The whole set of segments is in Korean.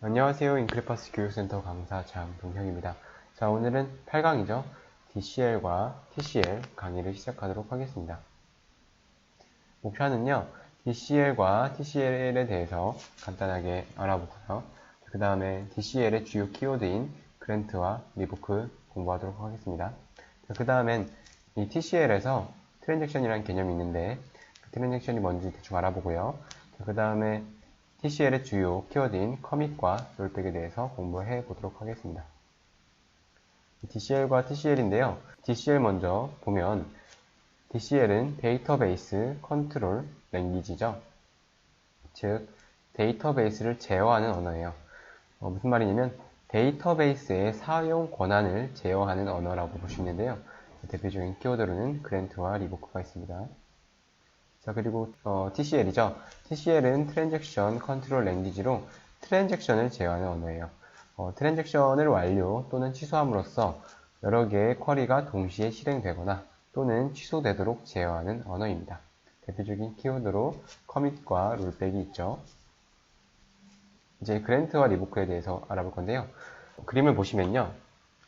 안녕하세요. 인크레파스 교육센터 강사 장동형입니다. 자, 오늘은 8강이죠. DCL과 TCL 강의를 시작하도록 하겠습니다. 목표는요, DCL과 TCL에 대해서 간단하게 알아보고요. 그 다음에 DCL의 주요 키워드인 그랜트와 리부크 공부하도록 하겠습니다. 그 다음엔 이 TCL에서 트랜잭션이라는 개념이 있는데 그 트랜잭션이 뭔지 대충 알아보고요. 그 다음에 TCL의 주요 키워드인 커밋과 롤백에 대해서 공부해 보도록 하겠습니다. DCL과 TCL인데요. DCL 먼저 보면 DCL은 데이터베이스 컨트롤 랭귀지죠. 즉 데이터베이스를 제어하는 언어예요. 무슨 말이냐면 데이터베이스의 사용 권한을 제어하는 언어라고 볼 수 있는데요. 대표적인 키워드로는 그랜트와 리부크가 있습니다. 자, 그리고 TCL이죠. TCL은 트랜잭션 컨트롤 랭귀지로 트랜잭션을 제어하는 언어예요. 트랜잭션을 완료 또는 취소함으로써 여러 개의 쿼리가 동시에 실행되거나 또는 취소되도록 제어하는 언어입니다. 대표적인 키워드로 커밋과 롤백이 있죠. 이제 그랜트와 리부크에 대해서 알아볼 건데요. 그림을 보시면요.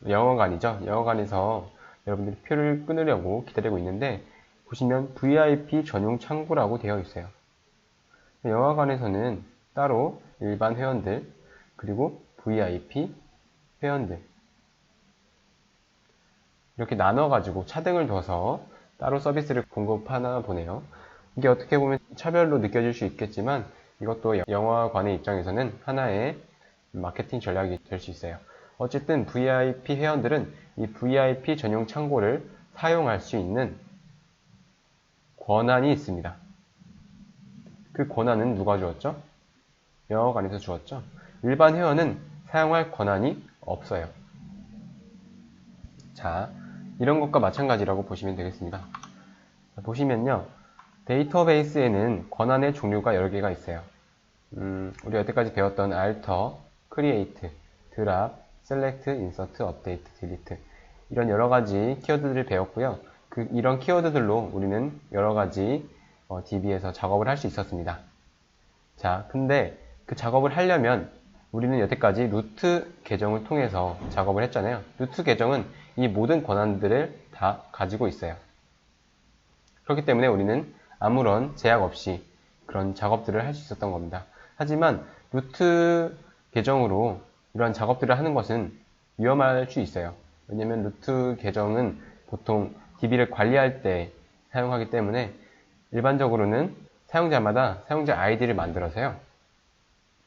영어관이죠. 영어관에서 여러분들이 표를 끊으려고 기다리고 있는데 보시면 VIP 전용 창구라고 되어 있어요. 영화관에서는 따로 일반 회원들 그리고 VIP 회원들 이렇게 나눠가지고 차등을 둬서 따로 서비스를 공급하나 보네요. 이게 어떻게 보면 차별로 느껴질 수 있겠지만 이것도 영화관의 입장에서는 하나의 마케팅 전략이 될 수 있어요. 어쨌든 VIP 회원들은 이 VIP 전용 창고를 사용할 수 있는 권한이 있습니다. 그 권한은 누가 주었죠? 영어관에서 주었죠? 일반 회원은 사용할 권한이 없어요. 자, 이런 것과 마찬가지라고 보시면 되겠습니다. 보시면요. 데이터베이스에는 권한의 종류가 여러 개가 있어요. 우리 여태까지 배웠던 alter, create, drop, select, insert, update, delete 이런 여러 가지 키워드들을 배웠고요. 이런 키워드들로 우리는 여러 가지 DB에서 작업을 할 수 있었습니다. 자, 근데 그 작업을 하려면 우리는 여태까지 루트 계정을 통해서 작업을 했잖아요. 루트 계정은 이 모든 권한들을 다 가지고 있어요. 그렇기 때문에 우리는 아무런 제약 없이 그런 작업들을 할 수 있었던 겁니다. 하지만 루트 계정으로 이러한 작업들을 하는 것은 위험할 수 있어요. 왜냐면 루트 계정은 보통 DB를 관리할 때 사용하기 때문에 일반적으로는 사용자마다 사용자 아이디를 만들어서요.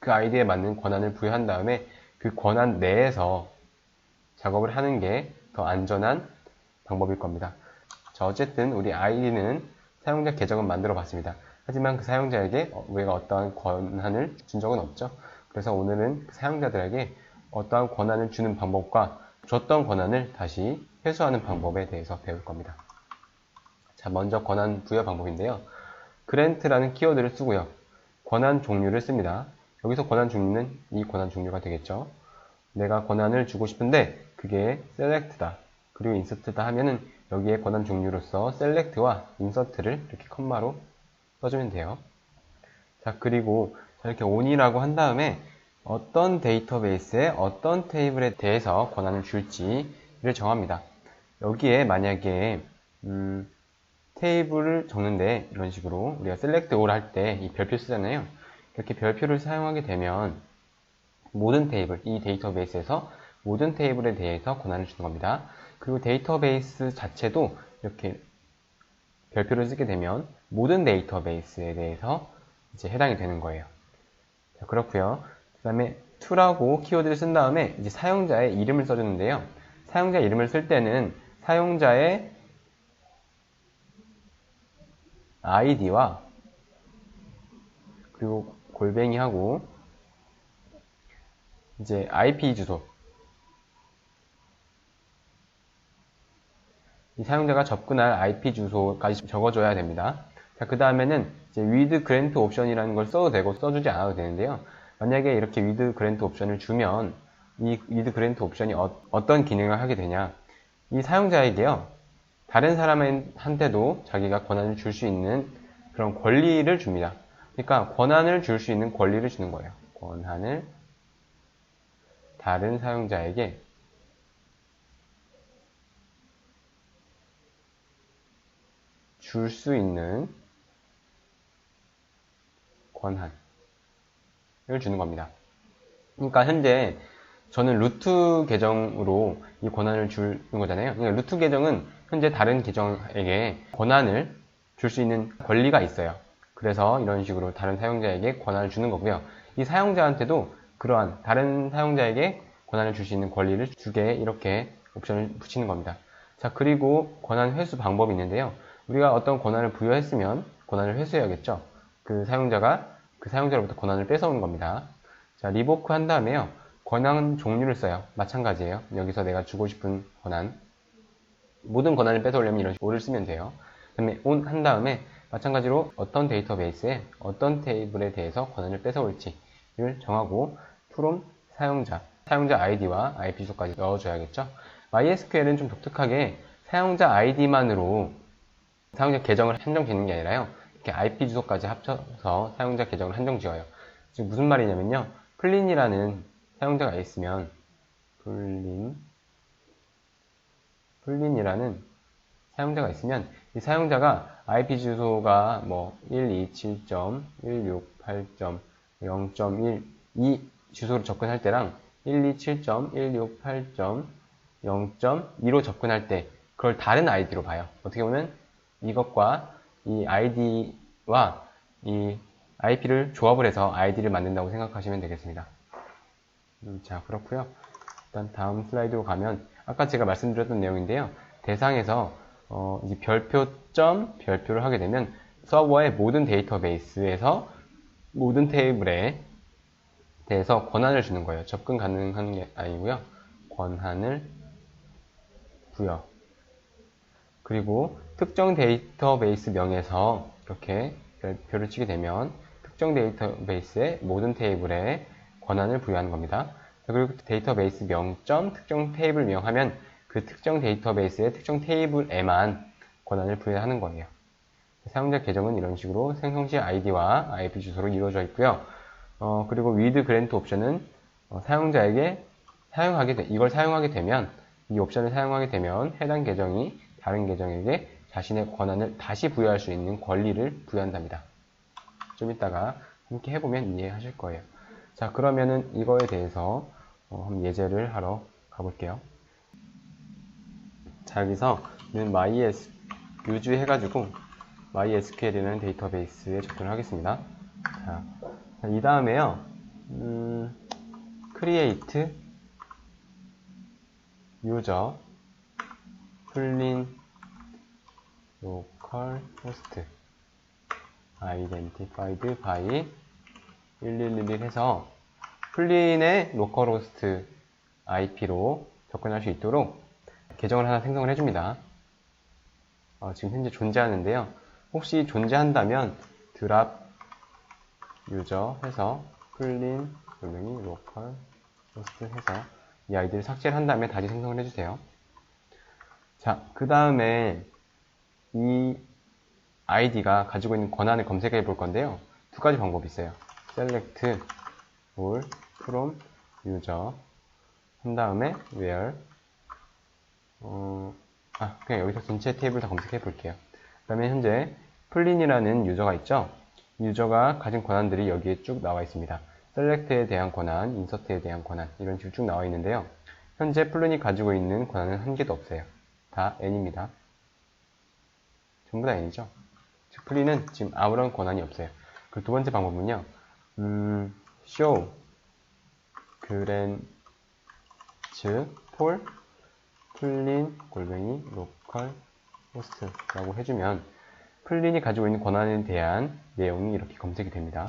그 아이디에 맞는 권한을 부여한 다음에 그 권한 내에서 작업을 하는 게 더 안전한 방법일 겁니다. 자, 어쨌든 우리 아이디는 사용자 계정은 만들어 봤습니다. 하지만 그 사용자에게 우리가 어떠한 권한을 준 적은 없죠. 그래서 오늘은 그 사용자들에게 어떠한 권한을 주는 방법과 줬던 권한을 다시 회수하는 방법에 대해서 배울 겁니다. 자, 먼저 권한 부여 방법인데요. 그랜트라는 키워드를 쓰고요. 권한 종류를 씁니다. 여기서 권한 종류는 이 권한 종류가 되겠죠. 내가 권한을 주고 싶은데 그게 select다. 그리고 insert다 하면은 여기에 권한 종류로서 select와 insert를 이렇게 컴마로 써주면 돼요. 자, 그리고 이렇게 on이라고 한 다음에 어떤 데이터베이스에 어떤 테이블에 대해서 권한을 줄지를 정합니다. 여기에 만약에 테이블을 적는데 이런 식으로 우리가 select all 할 때 이 별표 쓰잖아요. 이렇게 별표를 사용하게 되면 모든 테이블, 이 데이터베이스에서 모든 테이블에 대해서 권한을 주는 겁니다. 그리고 데이터베이스 자체도 이렇게 별표를 쓰게 되면 모든 데이터베이스에 대해서 이제 해당이 되는 거예요. 자, 그렇고요. 그 다음에 to라고 키워드를 쓴 다음에 이제 사용자의 이름을 써주는데요. 사용자 이름을 쓸 때는 사용자의 아이디와 그리고 골뱅이 하고 이제 IP 주소 이 사용자가 접근할 IP 주소까지 적어줘야 됩니다. 자, 그 다음에는 이제 with grant 옵션이라는 걸 써도 되고 써주지 않아도 되는데요. 만약에 이렇게 with grant 옵션을 주면 이 with grant 옵션이 어떤 기능을 하게 되냐 이 사용자에게요 다른 사람한테도 자기가 권한을 줄 수 있는 그런 권리를 줍니다. 그러니까 권한을 줄 수 있는 권리를 주는 거예요. 권한을 다른 사용자에게 줄 수 있는 권한을 주는 겁니다. 그러니까 현재 저는 루트 계정으로 이 권한을 주는 거잖아요. 그러니까 루트 계정은 현재 다른 계정에게 권한을 줄 수 있는 권리가 있어요. 그래서 이런 식으로 다른 사용자에게 권한을 주는 거고요. 이 사용자한테도 그러한 다른 사용자에게 권한을 줄 수 있는 권리를 주게 이렇게 옵션을 붙이는 겁니다. 자, 그리고 권한 회수 방법이 있는데요. 우리가 어떤 권한을 부여했으면 권한을 회수해야겠죠. 그 사용자가 그 사용자로부터 권한을 뺏어오는 겁니다. 자, 리보크 한 다음에요. 권한 종류를 써요. 마찬가지예요. 여기서 내가 주고 싶은 권한, 모든 권한을 뺏어오려면 이런 식으로 쓰면 돼요. 그 다음에 on 한 다음에 마찬가지로 어떤 데이터베이스에 어떤 테이블에 대해서 권한을 뺏어올지를 정하고 from 사용자 아이디와 IP 주소까지 넣어줘야겠죠. MySQL은 좀 독특하게 사용자 아이디만으로 사용자 계정을 한정 짓는 게 아니라요. 이렇게 IP 주소까지 합쳐서 사용자 계정을 한정 지어요. 지금 무슨 말이냐면요. 플린이라는 사용자가 있으면 플린이라는 사용자가 있으면 이 사용자가 IP 주소가 뭐 127.168.0.1 이 주소로 접근할 때랑 127.168.0.2로 접근할 때 그걸 다른 아이디로 봐요. 어떻게 보면 이것과 이 아이디와 이 IP를 조합을 해서 아이디를 만든다고 생각하시면 되겠습니다. 자, 그렇고요. 일단 다음 슬라이드로 가면 아까 제가 말씀드렸던 내용인데요. 대상에서 이제 별표를 하게 되면 서버의 모든 데이터베이스에서 모든 테이블에 대해서 권한을 주는 거예요. 접근 가능한 게 아니고요. 권한을 부여. 그리고 특정 데이터베이스 명에서 이렇게 별표를 치게 되면 특정 데이터베이스의 모든 테이블에 권한을 부여하는 겁니다. 그리고 데이터베이스 명점 특정 테이블 명하면 그 특정 데이터베이스의 특정 테이블에만 권한을 부여하는 거예요. 사용자 계정은 이런 식으로 생성 시 아이디와 IP 주소로 이루어져 있고요. 그리고 with grant 옵션은 사용자에게 이걸 사용하게 되면 이 옵션을 사용하게 되면 해당 계정이 다른 계정에게 자신의 권한을 다시 부여할 수 있는 권리를 부여한답니다. 좀 이따가 함께 해보면 이해하실 거예요. 자, 그러면은 이거에 대해서 한번 예제를 하러 가볼게요. 자, 여기서 유주해가지고 MySQL이라는 데이터베이스에 접근을 하겠습니다. 자, 이 다음에요. create user 플린 local host identified by 1111 해서 플린의 로컬호스트 IP로 접근할 수 있도록 계정을 하나 생성을 해줍니다. 지금 현재 존재하는데요. 혹시 존재한다면 drop user 해서 플린 로컬 호스트 해서 이 아이디를 삭제를 한 다음에 다시 생성을 해주세요. 자, 그 다음에 이 아이디가 가지고 있는 권한을 검색해 볼 건데요. 두 가지 방법이 있어요. select all from user 한 다음에 where 그냥 여기서 전체 테이블 다 검색해 볼게요. 그 다음에 현재 플린이라는 유저가 있죠. 유저가 가진 권한들이 여기에 쭉 나와 있습니다. select에 대한 권한, insert에 대한 권한 이런 식으로 쭉 나와 있는데요. 현재 플린이 가지고 있는 권한은 한 개도 없어요. 다 n입니다. 전부 다 n이죠. 즉 플린은 지금 아무런 권한이 없어요. 그 두 번째 방법은요. show grant for 플린 local host 라고 해주면 플린이 가지고 있는 권한에 대한 내용이 이렇게 검색이 됩니다.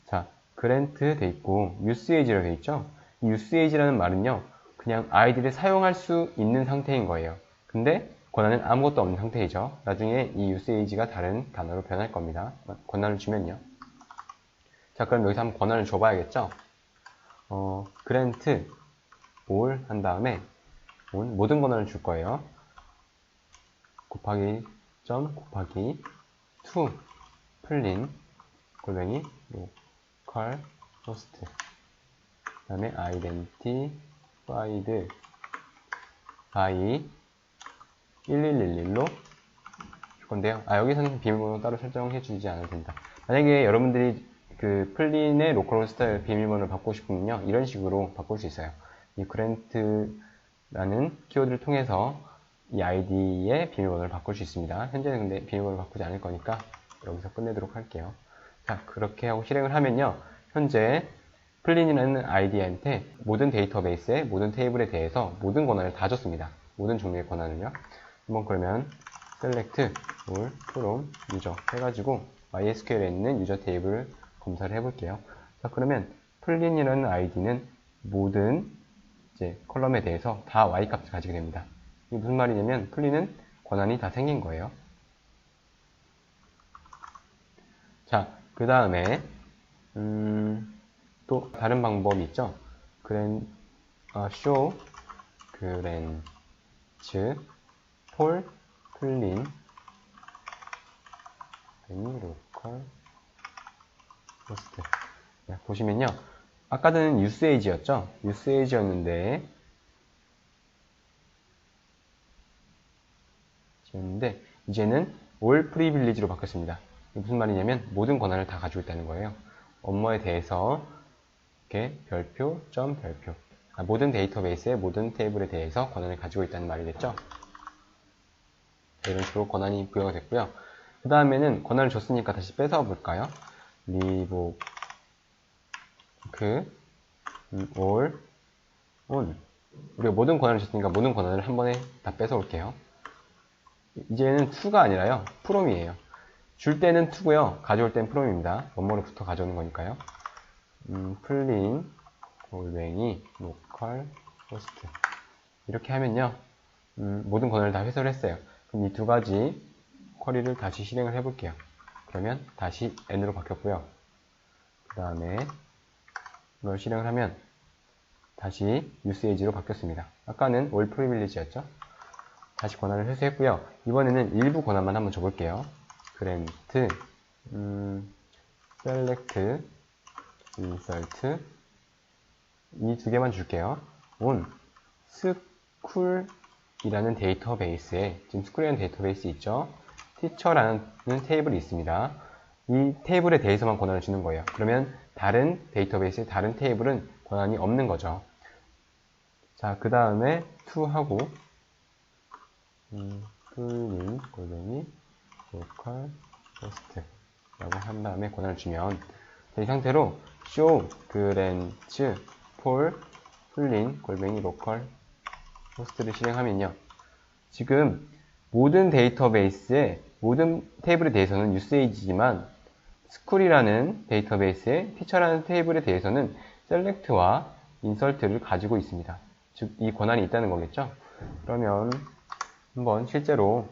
자, grant 돼 있고 usage라고 돼 있죠. 이 usage라는 말은요, 그냥 아이디를 사용할 수 있는 상태인 거예요. 근데 권한은 아무것도 없는 상태이죠. 나중에 이 usage가 다른 단어로 변할 겁니다. 권한을 주면요. 자, 그럼 여기서 한번 권한을 줘봐야겠죠. grant all 한 다음에 모든 권한을 줄 거예요. 곱하기 to 플린 local host 그 다음에 identified by 1111로 줄 건데요. 여기서는 비밀번호 따로 설정해 주지 않아도 된다. 만약에 여러분들이 그 플린의 로컬호스트 비밀번호를 바꾸고 싶으면요, 이런 식으로 바꿀 수 있어요. 이 grant라는 키워드를 통해서 이 아이디의 비밀번호를 바꿀 수 있습니다. 현재는 근데 비밀번호를 바꾸지 않을 거니까 여기서 끝내도록 할게요. 자, 그렇게 하고 실행을 하면요, 현재 플린이라는 아이디한테 모든 데이터베이스의 모든 테이블에 대해서 모든 권한을 다 줬습니다. 모든 종류의 권한을요. 한번 그러면 select all from user 해가지고 MySQL에 있는 유저 테이블 검사를 해볼게요. 자, 그러면 플린이라는 아이디는 모든 이제 컬럼에 대해서 다 y 값을 가지게 됩니다. 이게 무슨 말이냐면 플린은 권한이 다 생긴 거예요. 자, 그 다음에 또 다른 방법이 있죠. show grants for 플린 local host. 보시면요, 아까는 usage였죠. usage였는데 이제는 all privilege로 바뀌었습니다. 이게 무슨 말이냐면 모든 권한을 다 가지고 있다는 거예요. 업무에 대해서 이렇게 별표, 별표. 모든 데이터베이스의 모든 테이블에 대해서 권한을 가지고 있다는 말이겠죠. 이런 식으로 권한이 부여가 됐고요. 그 다음에는 권한을 줬으니까 다시 뺏어 볼까요? revoke all on. 우리가 모든 권한을 줬으니까 모든 권한을 한 번에 다 뺏어 올게요. 이제는 to가 아니라요, from이에요. 줄 때는 to고요, 가져올 때는 from입니다. 원모로부터 가져오는 거니까요. 플린 골뱅이 local host. 이렇게 하면요, 모든 권한을 다 회수를 했어요. 그럼 이 두 가지 쿼리를 다시 실행을 해볼게요. 그러면 다시 n으로 바뀌었고요. 그 다음에 이걸 실행을 하면 다시 usage로 바뀌었습니다. 아까는 all privilege였죠. 다시 권한을 회수했고요. 이번에는 일부 권한만 한번 줘볼게요. grant, select, insert 이 두 개만 줄게요. on school이라는 데이터베이스에, 지금 school이라는 데이터베이스 있죠? teacher라는 테이블이 있습니다. 이 테이블에 대해서만 권한을 주는 거예요. 그러면 다른 데이터베이스의 다른 테이블은 권한이 없는 거죠. 자, 그 다음에 to 하고 플린 골뱅이 local host 라고 한 다음에 권한을 주면, 이 상태로 show grants for 플린 골뱅이 local host를 실행하면요, 지금 모든 데이터베이스의 모든 테이블에 대해서는 usage지만 school이라는 데이터베이스의 teacher라는 테이블에 대해서는 select와 insert를 가지고 있습니다. 즉, 이 권한이 있다는 거겠죠. 그러면 한번 실제로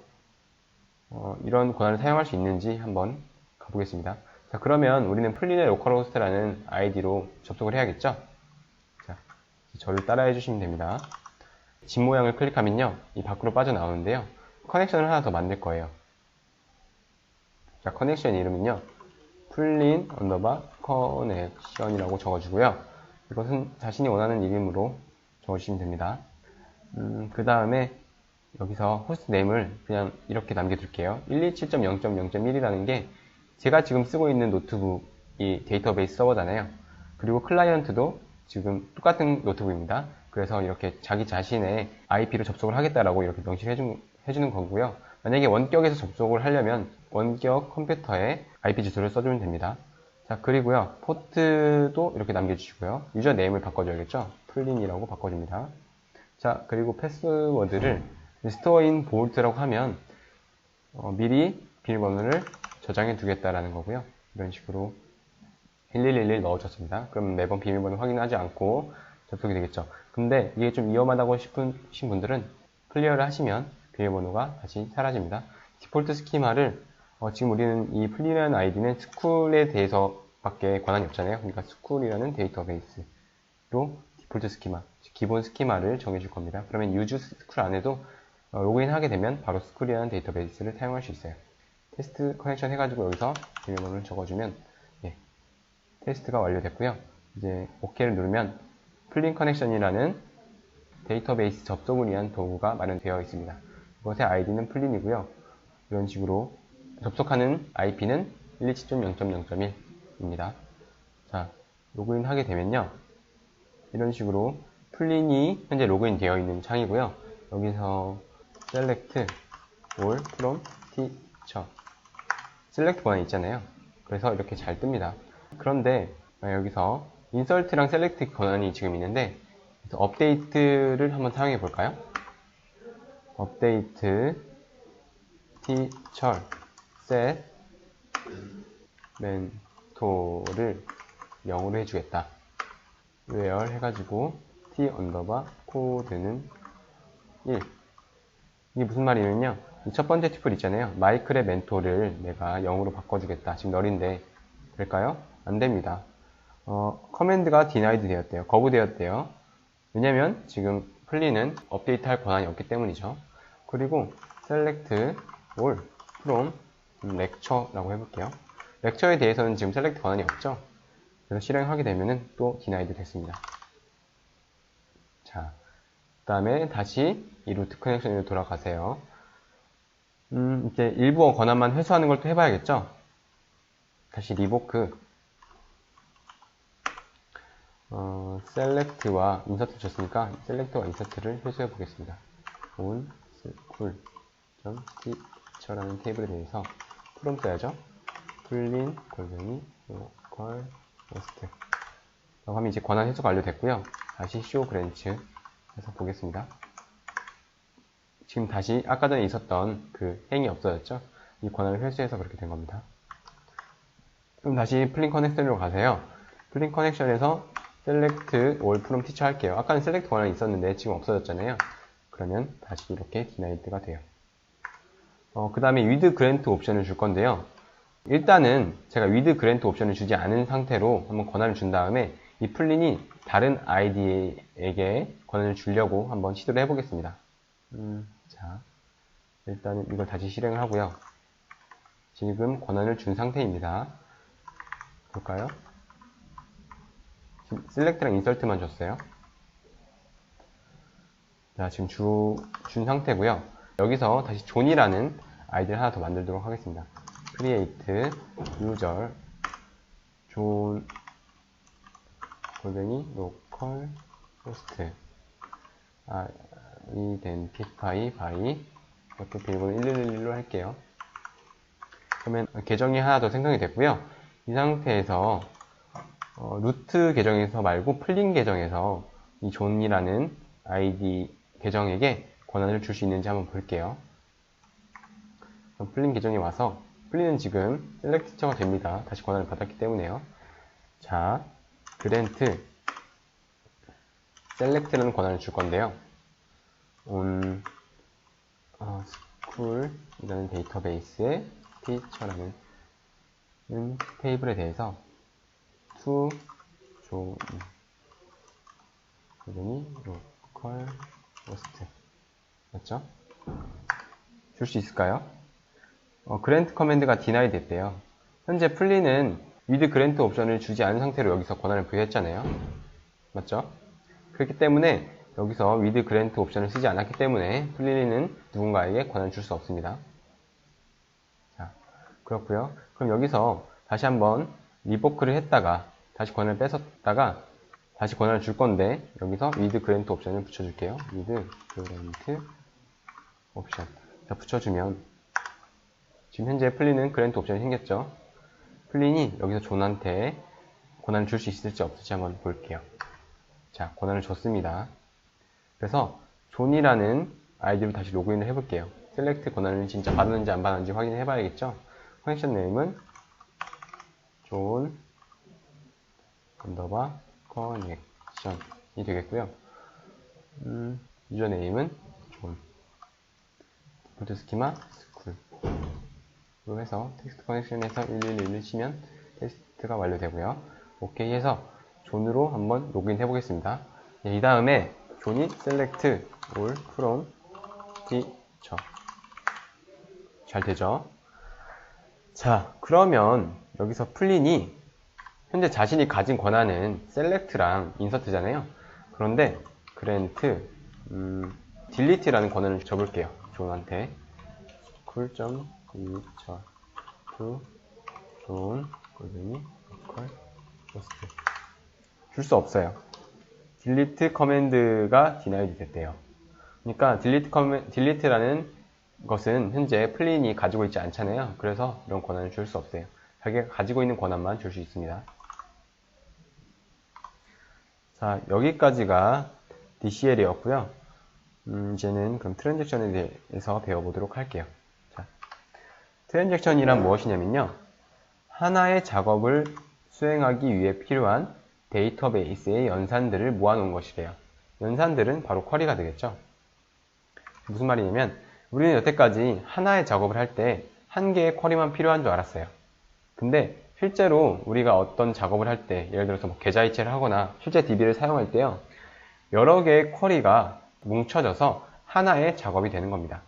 이런 권한을 사용할 수 있는지 한번 가보겠습니다. 자, 그러면 우리는 플린의 localhost라는 아이디로 접속을 해야겠죠. 자, 저를 따라해 주시면 됩니다. 집 모양을 클릭하면요, 이 밖으로 빠져나오는데요, 커넥션을 하나 더 만들 거예요. 자, 커넥션 이름은요, 플린 커넥션이라고 적어주고요. 이것은 자신이 원하는 이름으로 적어주시면 됩니다. 그 다음에 여기서 호스트 네임을 그냥 이렇게 남겨둘게요. 127.0.0.1이라는 게 제가 지금 쓰고 있는 노트북이 데이터베이스 서버잖아요. 그리고 클라이언트도 지금 똑같은 노트북입니다. 그래서 이렇게 자기 자신의 IP로 접속을 하겠다라고 이렇게 명시를 해주는 거고요. 만약에 원격에서 접속을 하려면 원격 컴퓨터에 IP 주소를 써주면 됩니다. 자, 그리고요, 포트도 이렇게 남겨주시고요. 유저 네임을 바꿔줘야겠죠. 플린이라고 바꿔줍니다. 자, 그리고 패스워드를 store in vault라고 하면 미리 비밀번호를 저장해 두겠다라는 거고요. 이런 식으로 1111 넣어줬습니다. 그럼 매번 비밀번호 확인하지 않고 접속이 되겠죠. 근데 이게 좀 위험하다고 싶으신 분들은 클리어를 하시면 비밀번호가 다시 사라집니다. 디폴트 스키마를 지금 우리는 이 플린이라는 아이디는 스쿨에 대해서밖에 권한이 없잖아요. 그러니까 스쿨이라는 데이터베이스로 디폴트 스키마, 기본 스키마를 정해줄 겁니다. 그러면 유즈 스쿨 안에도 로그인 하게 되면 바로 스쿨이라는 데이터베이스를 사용할 수 있어요. 테스트 커넥션 해가지고 여기서 비밀번호를 적어주면 테스트가 완료됐고요. 이제 OK를 누르면 플린 커넥션이라는 데이터베이스 접속을 위한 도구가 마련되어 있습니다. 이것의 아이디는 플린이고요. 이런 식으로 접속하는 IP는 127.0.0.1입니다. 자, 로그인 하게 되면요. 이런 식으로 플린이 현재 로그인 되어 있는 창이고요. 여기서 select all from teacher select 권한이 있잖아요. 그래서 이렇게 잘 뜹니다. 그런데 여기서 insert랑 select 권한이 지금 있는데 업데이트를 한번 사용해 볼까요? 업데이트 teacher set 멘토를 0으로 해주겠다. where 해가지고 t 언더바 코드는 1. 이게 무슨 말이냐면요. 이 첫 번째 튜플 있잖아요. 마이클의 멘토를 내가 0으로 바꿔주겠다. 지금 널인데 될까요? 안 됩니다. 커맨드가 denied 되었대요. 거부되었대요. 왜냐면 지금 플린은 업데이트 할 권한이 없기 때문이죠. 그리고 select all from lecture라고 해볼게요. lecture에 대해서는 지금 select 권한이 없죠. 그래서 실행하게 되면은 또 denied 됐습니다. 자, 그 다음에 다시 이 루트 커넥션으로 돌아가세요. 이제 일부 권한만 회수하는 걸 또 해봐야겠죠? 다시 리보크 select와 insert 줬으니까 select와 insert를 회수해 보겠습니다. on school.teacher라는 테이블에 대해서 from 써야죠. 플린 골뱅이 local host 라고 하면 이제 권한 회수가 완료됐고요. 다시 show branch 해서 보겠습니다. 지금 다시 아까 전에 있었던 그 행이 없어졌죠? 이 권한을 회수해서 그렇게 된 겁니다. 그럼 다시 플린 커넥션으로 가세요. 플린 커넥션에서 select all from teacher 할게요. 아까는 select 권한이 있었는데 지금 없어졌잖아요. 그러면 다시 이렇게 denied가 돼요. 그 다음에 with grant 옵션을 줄 건데요. 일단은 제가 with grant 옵션을 주지 않은 상태로 한번 권한을 준 다음에 이 플린이 다른 아이디에게 권한을 주려고 한번 시도를 해보겠습니다. 자, 일단은 이걸 다시 실행을 하고요. 지금 권한을 준 상태입니다. 볼까요? 지금 select랑 insert만 줬어요. 자, 지금 준 상태고요. 여기서 다시 존이라는 아이디를 하나 더 만들도록 하겠습니다. create user 존 골뱅이 local host identify by 이것도 비밀번호 1111로 할게요. 그러면 계정이 하나 더 생성이 됐고요. 이 상태에서 루트 계정에서 말고 플린 계정에서 이 존이라는 아이디 계정에게 권한을 줄 수 있는지 한번 볼게요. 플린 계정에 와서 플린은 지금 select teacher가 됩니다. 다시 권한을 받았기 때문에요. 자, grant select라는 권한을 줄 건데요. on school이라는 데이터베이스에 teacher라는 테이블에 대해서 to 존 골뱅이 local host 맞죠? 줄 수 있을까요? grant 커맨드가 deny 됐대요. 현재 플린은 with grant 옵션을 주지 않은 상태로 여기서 권한을 부여했잖아요. 맞죠? 그렇기 때문에 여기서 with grant 옵션을 쓰지 않았기 때문에 플린은 누군가에게 권한을 줄 수 없습니다. 자, 그렇고요. 그럼 여기서 다시 한번 리보크를 했다가 다시 권한을 뺏었다가 다시 권한을 줄 건데 여기서 with grant 옵션을 붙여줄게요. with grant 옵션 자, 붙여주면 지금 현재 플린은 grant 옵션이 생겼죠. 플린이 여기서 존한테 권한을 줄 수 있을지 없을지 한번 볼게요. 자, 권한을 줬습니다. 그래서 존이라는 아이디로 다시 로그인을 해볼게요. 셀렉트 권한을 진짜 받았는지 안 받았는지 확인을 해봐야겠죠. 커넥션 네임은 존 언더바 커넥션이 되겠고요. 유저 네임은 존 디폴트 스키마 스쿨로 해서 텍스트 커넥션에서 1111 치면 테스트가 완료되고요. 오케이 해서 존으로 한번 로그인 해보겠습니다. 이 다음에 존이 select all from teacher 잘 되죠? 자, 그러면 여기서 플린이 현재 자신이 가진 권한은 select랑 insert잖아요. 그런데 grant delete라는 권한을 줘볼게요. 존한테 cool.return to 존 골뱅이 local host 줄 수 없어요. delete 커맨드가 denied 됐대요. 그러니까 delete라는 것은 현재 플린이 가지고 있지 않잖아요. 그래서 이런 권한을 줄 수 없어요. 자기가 가지고 있는 권한만 줄 수 있습니다. 자, 여기까지가 DCL이었고요. 이제는 그럼 트랜잭션에 대해서 배워보도록 할게요. 자, 트랜잭션이란 무엇이냐면요. 하나의 작업을 수행하기 위해 필요한 데이터베이스의 연산들을 모아놓은 것이래요. 연산들은 바로 쿼리가 되겠죠. 무슨 말이냐면 우리는 여태까지 하나의 작업을 할 때 한 개의 쿼리만 필요한 줄 알았어요. 근데 실제로 우리가 어떤 작업을 할 때 예를 들어서 뭐 계좌 이체를 하거나 실제 DB를 사용할 때요. 여러 개의 쿼리가 뭉쳐져서 하나의 작업이 되는 겁니다.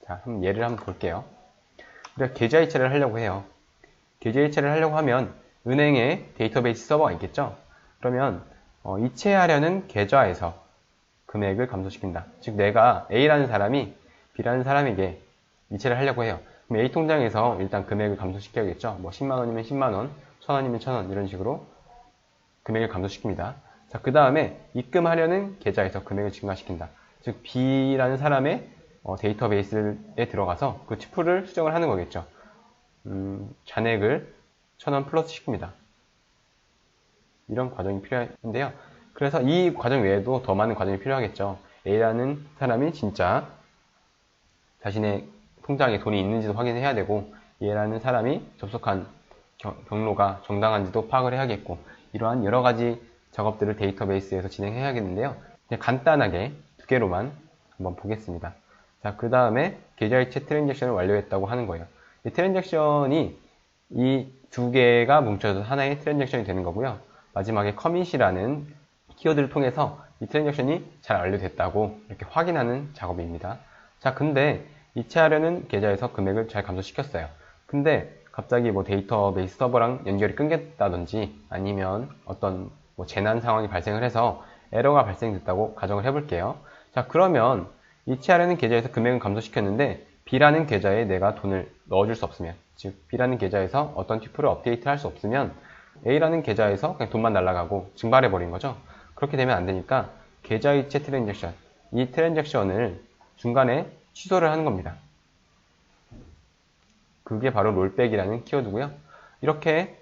자, 예를 한번 볼게요. 우리가 계좌 이체를 하려고 해요. 계좌 이체를 하려고 하면 은행에 데이터베이스 서버가 있겠죠? 그러면 이체하려는 계좌에서 금액을 감소시킨다. 즉 내가 A라는 사람이 B라는 사람에게 이체를 하려고 해요. 그럼 A 통장에서 일단 금액을 감소시켜야겠죠? 뭐 10만원이면 10만원, 1000원이면 1000원 이런 식으로 금액을 감소시킵니다. 자, 그 다음에 입금하려는 계좌에서 금액을 증가시킨다. 즉 B라는 사람의 데이터베이스에 들어가서 그 튜플을 수정을 하는 거겠죠. 잔액을 1000원 플러스 시킵니다. 이런 과정이 필요한데요. 그래서 이 과정 외에도 더 많은 과정이 필요하겠죠. A라는 사람이 진짜 자신의 통장에 돈이 있는지도 확인해야 되고 A라는 사람이 접속한 경로가 정당한지도 파악을 해야겠고 이러한 여러 가지 작업들을 데이터베이스에서 진행해야겠는데요. 그냥 간단하게 두 개로만 한번 보겠습니다. 자, 그 다음에 계좌이체 트랜잭션을 완료했다고 하는 거예요. 이 트랜잭션이 이 두 개가 뭉쳐져서 하나의 트랜잭션이 되는 거고요. 마지막에 커밋이라는 키워드를 통해서 이 트랜잭션이 잘 완료됐다고 이렇게 확인하는 작업입니다. 자, 근데 이체하려는 계좌에서 금액을 잘 감소시켰어요. 근데 갑자기 뭐 데이터베이스 서버랑 연결이 끊겼다든지 아니면 어떤 뭐 재난 상황이 발생을 해서 에러가 발생됐다고 가정을 해볼게요. 자, 그러면 이체하려는 계좌에서 금액을 감소시켰는데 B라는 계좌에 내가 돈을 넣어줄 수 없으면, 즉 B라는 계좌에서 어떤 튜플을 업데이트 할 수 없으면 A라는 계좌에서 그냥 돈만 날아가고 증발해버린 거죠. 그렇게 되면 안 되니까 계좌이체 트랜잭션, 이 트랜잭션을 중간에 취소를 하는 겁니다. 그게 바로 롤백이라는 키워드고요. 이렇게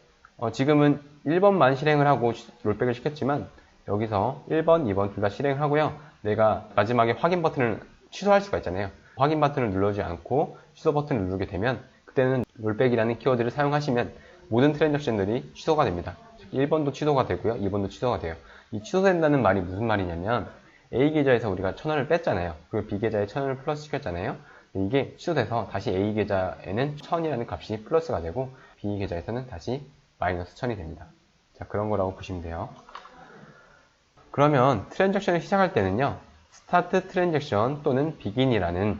지금은 1번만 실행을 하고 롤백을 시켰지만 여기서 1번, 2번 둘 다 실행을 하고요. 내가 마지막에 확인 버튼을 취소할 수가 있잖아요. 확인 버튼을 누르지 않고 취소 버튼을 누르게 되면 그때는 롤백이라는 키워드를 사용하시면 모든 트랜잭션들이 취소가 됩니다. 1번도 취소가 되고요. 2번도 취소가 돼요. 이 취소된다는 말이 무슨 말이냐면 A 계좌에서 우리가 1000원을 뺐잖아요. 그리고 B 계좌에 1000원을 플러스 시켰잖아요. 이게 취소돼서 다시 A 계좌에는 1000이라는 값이 플러스가 되고 B 계좌에서는 다시 마이너스 1000이 됩니다. 자, 그런 거라고 보시면 돼요. 그러면 트랜잭션을 시작할 때는요. 스타트 트랜잭션 또는 begin이라는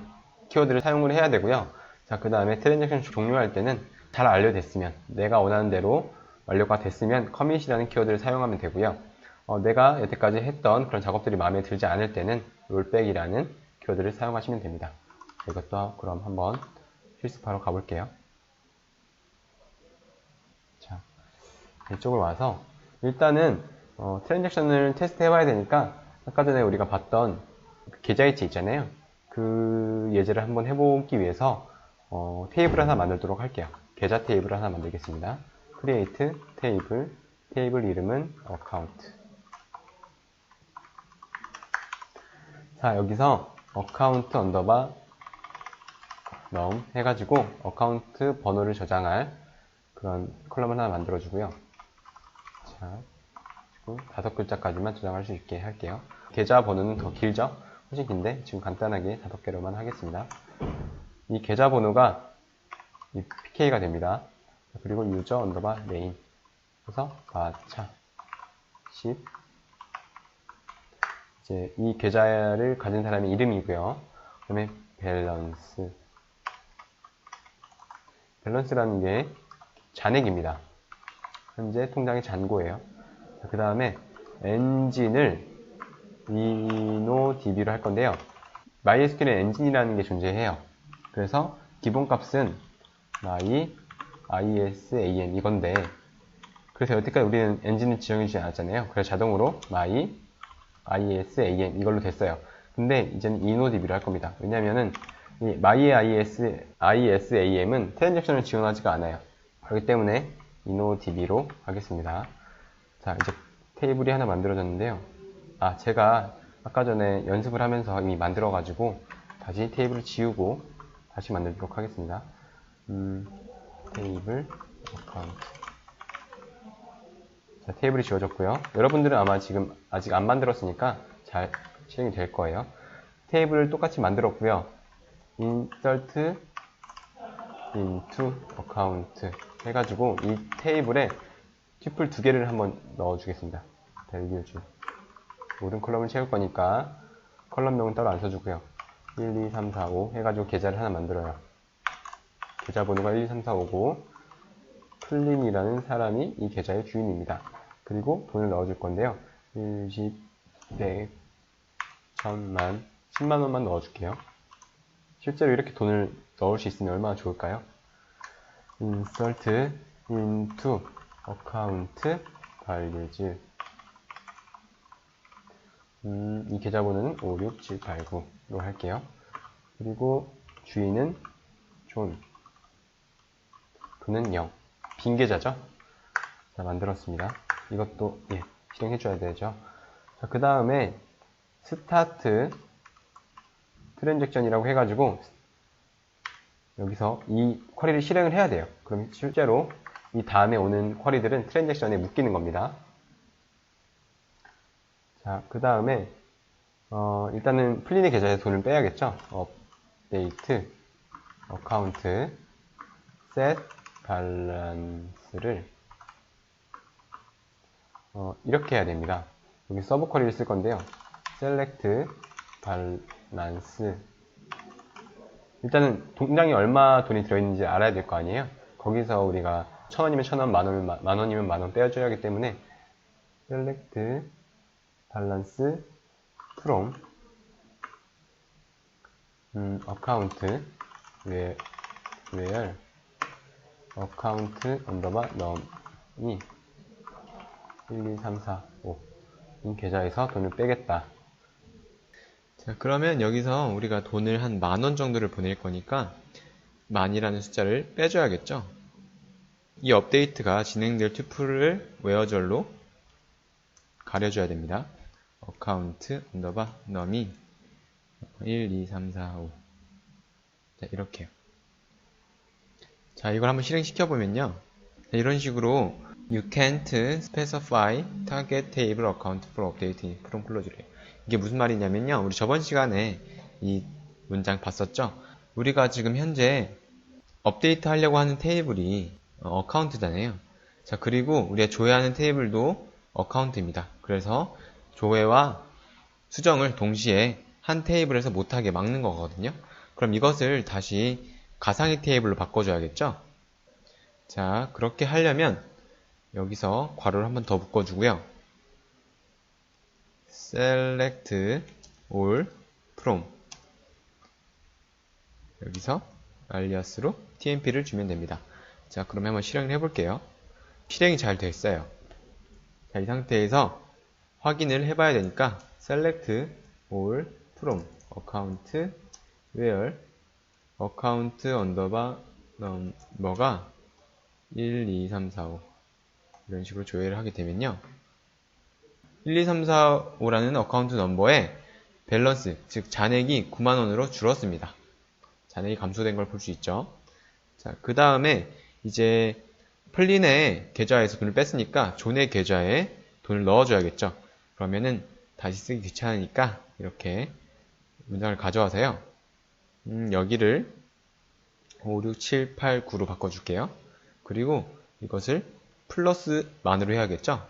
키워드를 사용을 해야 되고요. 자, 그 다음에 트랜잭션 종료할 때는 잘 완료됐으면 내가 원하는 대로 완료가 됐으면 커밋이라는 키워드를 사용하면 되고요. 내가 여태까지 했던 그런 작업들이 마음에 들지 않을 때는 롤백이라는 키워드를 사용하시면 됩니다. 이것도 그럼 한번 실습하러 가볼게요. 자, 이쪽으로 와서 일단은 트랜잭션을 테스트 해봐야 되니까 아까 전에 우리가 봤던 계좌이체 있잖아요. 그 예제를 한번 해보기 위해서 테이블 하나 만들도록 할게요. 계좌 테이블을 하나 만들겠습니다. create 테이블, 테이블 이름은 account. 자, 여기서 account 언더바 num 해가지고 어카운트 번호를 저장할 그런 컬럼을 하나 만들어주고요. 자, 5글자까지만 저장할 수 있게 할게요. 계좌 번호는 더 길죠? 훨씬 긴데 지금 간단하게 5개로만 하겠습니다. 이 계좌 번호가 이 PK가 됩니다. 그리고 유저 언더바 네임 그래서 마차 10 이제 이 계좌를 가진 사람의 이름이고요. 그 다음에 밸런스라는 게 잔액입니다. 현재 통장의 잔고예요. 그 다음에 엔진을 inodb로 할 건데요. MySQL에 엔진이라는 게 존재해요. 그래서 기본값은 my isam 이건데, 그래서 여태까지 우리는 엔진을 지정해주지 않았잖아요. 그래서 자동으로 my isam 이걸로 됐어요. 근데 이제는 inodb로 할 겁니다. 왜냐면은 이 my isam은 트랜잭션을 지원하지가 않아요. 그렇기 때문에 inodb로 하겠습니다. 자, 이제 테이블이 하나 만들어졌는데요. 제가 아까 전에 연습을 하면서 이미 만들어가지고 다시 테이블을 지우고 다시 만들도록 하겠습니다. 테이블 어카운트. 자, 테이블이 지워졌고요. 여러분들은 아마 지금 아직 안 만들었으니까 잘 실행이 될 거예요. 테이블을 똑같이 만들었고요. insert into account 해가지고 이 테이블에 튜플 2개를 한번 넣어주겠습니다. values. 모든 컬럼을 채울 거니까 컬럼명은 따로 안 써주고요. 1, 2, 3, 4, 5 해가지고 계좌를 하나 만들어요. 계좌번호가 1, 2, 3, 4, 5고 클린이라는 사람이 이 계좌의 주인입니다. 그리고 돈을 넣어줄 건데요. 1, 10, 100, 1000만, 10만 원만 넣어줄게요. 실제로 이렇게 돈을 넣을 수 있으면 얼마나 좋을까요? insert into account values. 이 계좌번호는 5, 6, 7, 8, 9로 할게요. 그리고 주인은 존. 돈은 0. 빈 계좌죠? 자, 만들었습니다. 이것도 실행해줘야 되죠. 자, 그 다음에 스타트 트랜잭션이라고 해가지고 여기서 이 쿼리를 실행을 해야 돼요. 그럼 실제로 이 다음에 오는 쿼리들은 트랜잭션에 묶이는 겁니다. 자, 그 다음에 일단은 플린의 계좌에 돈을 빼야겠죠. 업데이트 어카운트 set balance를 이렇게 해야 됩니다. 여기 서브 쿼리를 쓸 건데요. select balance. 일단은 통장에 얼마 돈이 들어있는지 알아야 될 거 아니에요. 거기서 우리가 1000원이면 1000원, 만원이면 만원 빼줘야 하기 때문에 select balance from account where account underbar num이 1, 2, 3, 4, 5 이 계좌에서 돈을 빼겠다. 자, 그러면 여기서 우리가 돈을 한 10,000원 정도를 보낼 거니까 만이라는 숫자를 빼줘야겠죠. 이 업데이트가 진행될 튜플을 where절로 가려줘야 됩니다. account underbar num이 1, 2, 3, 4, 5 자, 이렇게요. 자, 이걸 한번 실행시켜보면요. 자, 이런 식으로 You can't specify target table account for updating from close래요. 이게 무슨 말이냐면요. 우리 저번 시간에 이 문장 봤었죠? 우리가 지금 현재 업데이트 하려고 하는 테이블이 어카운트잖아요. 자, 그리고 우리가 조회하는 테이블도 어카운트입니다. 그래서 조회와 수정을 동시에 한 테이블에서 못하게 막는 거거든요. 그럼 이것을 다시 가상의 테이블로 바꿔줘야겠죠? 자, 그렇게 하려면 여기서 괄호를 한번 더 묶어주고요. select all from 여기서 alias로 tmp를 주면 됩니다. 자, 그럼 한번 실행을 해볼게요. 실행이 잘 됐어요. 자, 이 상태에서 확인을 해봐야 되니까 select all from account where account underbar number가 1, 2, 3, 4, 5 이런 식으로 조회를 하게 되면요. 1, 2, 3, 4, 5라는 어카운트 넘버에 밸런스, 즉 잔액이 90,000원으로 줄었습니다. 잔액이 감소된 걸 볼 수 있죠. 자, 그 다음에 이제 플린의 계좌에서 돈을 뺐으니까 존의 계좌에 돈을 넣어줘야겠죠. 그러면은 다시 쓰기 귀찮으니까 이렇게 문장을 가져와서요. 여기를 5, 6, 7, 8, 9로 바꿔줄게요. 그리고 이것을 플러스 만으로 해야겠죠.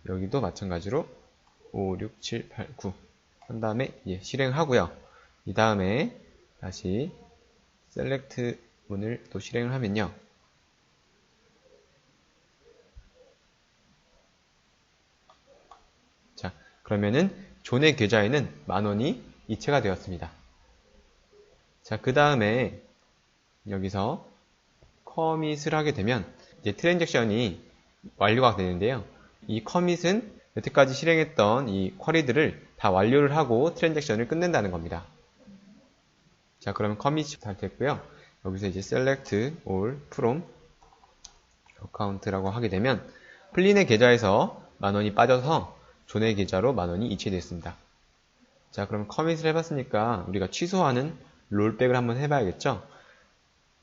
여기도 마찬가지로 5, 6, 7, 8, 9 한 다음에 실행하고요. 이 다음에 다시 select 문을 또 실행을 하면요. 자, 그러면은 존의 계좌에는 10,000원이 이체가 되었습니다. 자, 그 다음에 여기서 커밋을 하게 되면 이제 트랜잭션이 완료가 되는데요. 이 커밋은 여태까지 실행했던 이 쿼리들을 다 완료를 하고 트랜잭션을 끝낸다는 겁니다. 자, 그러면 커밋이 잘 됐고요. 여기서 이제 select all from account라고 하게 되면 플린의 계좌에서 10,000원이 빠져서 존의 계좌로 10,000원이 이체됐습니다. 자, 그럼 커밋을 해봤으니까 우리가 취소하는 롤백을 한번 해봐야겠죠?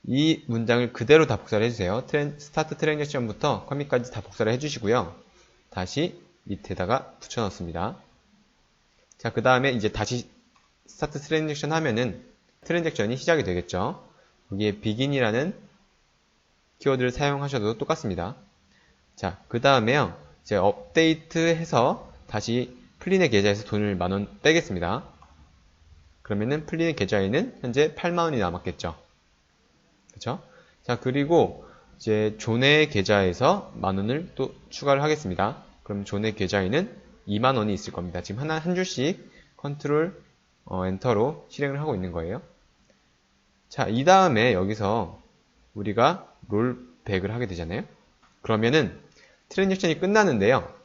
이 문장을 그대로 다 복사를 해주세요. 스타트 트랜잭션부터 커밋까지 다 복사를 해주시고요. 다시 밑에다가 붙여넣습니다. 자, 그 다음에 이제 다시 스타트 트랜잭션 하면은 트랜잭션이 시작이 되겠죠. 여기에 begin이라는 키워드를 사용하셔도 똑같습니다. 자, 그 다음에요. 이제 업데이트 해서 다시 플린의 계좌에서 돈을 10,000원 빼겠습니다. 그러면은 플린의 계좌에는 현재 80,000원이 남았겠죠. 그쵸? 자, 그리고 이제 존의 계좌에서 10,000원을 또 추가를 하겠습니다. 그럼 존의 계좌에는 20,000원이 있을 겁니다. 지금 한 줄씩 컨트롤 엔터로 실행을 하고 있는 거예요. 자, 이 다음에 여기서 우리가 롤백을 하게 되잖아요. 그러면은 트랜잭션이 끝나는데요.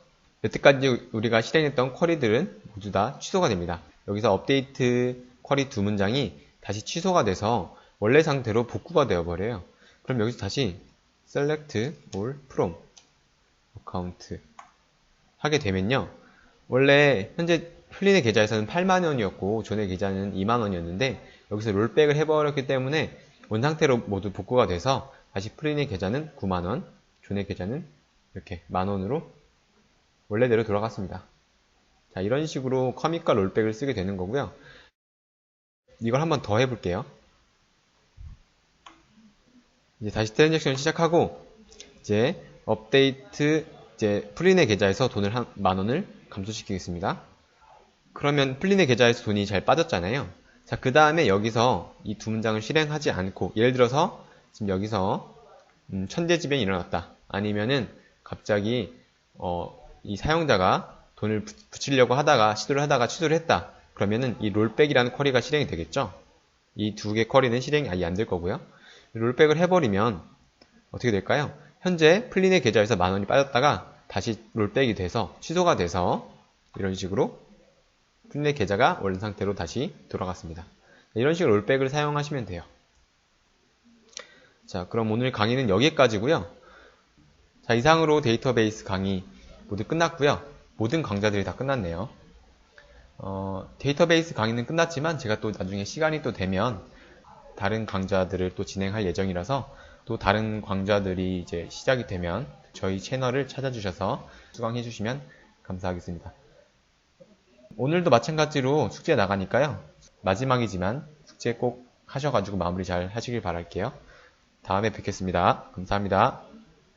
여태까지 우리가 실행했던 쿼리들은 모두 다 취소가 됩니다. 여기서 업데이트 쿼리 두 문장이 다시 취소가 돼서 원래 상태로 복구가 되어버려요. 그럼 여기서 다시 select all from account 하게 되면요. 원래 현재 플린의 계좌에서는 80,000원이었고 존의 계좌는 20,000원이었는데 여기서 롤백을 해버렸기 때문에 원상태로 모두 복구가 돼서 다시 플린의 계좌는 90,000원, 존의 계좌는 이렇게 10,000원으로 원래대로 돌아갔습니다. 자, 이런 식으로 커밋과 롤백을 쓰게 되는 거고요. 이걸 한번 더 해볼게요. 이제 다시 트랜잭션을 시작하고 이제 업데이트 이제 플린의 계좌에서 돈을 10,000원을 감소시키겠습니다. 그러면 플린의 계좌에서 돈이 잘 빠졌잖아요. 자, 그 다음에 여기서 이 두 문장을 실행하지 않고 예를 들어서 지금 여기서 천재지변이 일어났다. 아니면은 갑자기 이 사용자가 돈을 붙이려고 하다가 시도를 하다가 취소를 했다. 그러면은 이 롤백이라는 쿼리가 실행이 되겠죠. 이 두 개 쿼리는 실행이 아예 안 될 거고요. 롤백을 해버리면 어떻게 될까요? 현재 플린의 계좌에서 10,000원이 빠졌다가 다시 롤백이 돼서 취소가 돼서 이런 식으로 플린의 계좌가 원래 상태로 다시 돌아갔습니다. 이런 식으로 롤백을 사용하시면 돼요. 자, 그럼 오늘 강의는 여기까지고요. 자, 이상으로 데이터베이스 강의 모두 끝났고요. 모든 강좌들이 다 끝났네요. 데이터베이스 강의는 끝났지만 제가 또 나중에 시간이 또 되면 다른 강좌들을 또 진행할 예정이라서 또 다른 강좌들이 이제 시작이 되면 저희 채널을 찾아주셔서 수강해 주시면 감사하겠습니다. 오늘도 마찬가지로 숙제 나가니까요. 마지막이지만 숙제 꼭 하셔가지고 마무리 잘 하시길 바랄게요. 다음에 뵙겠습니다. 감사합니다.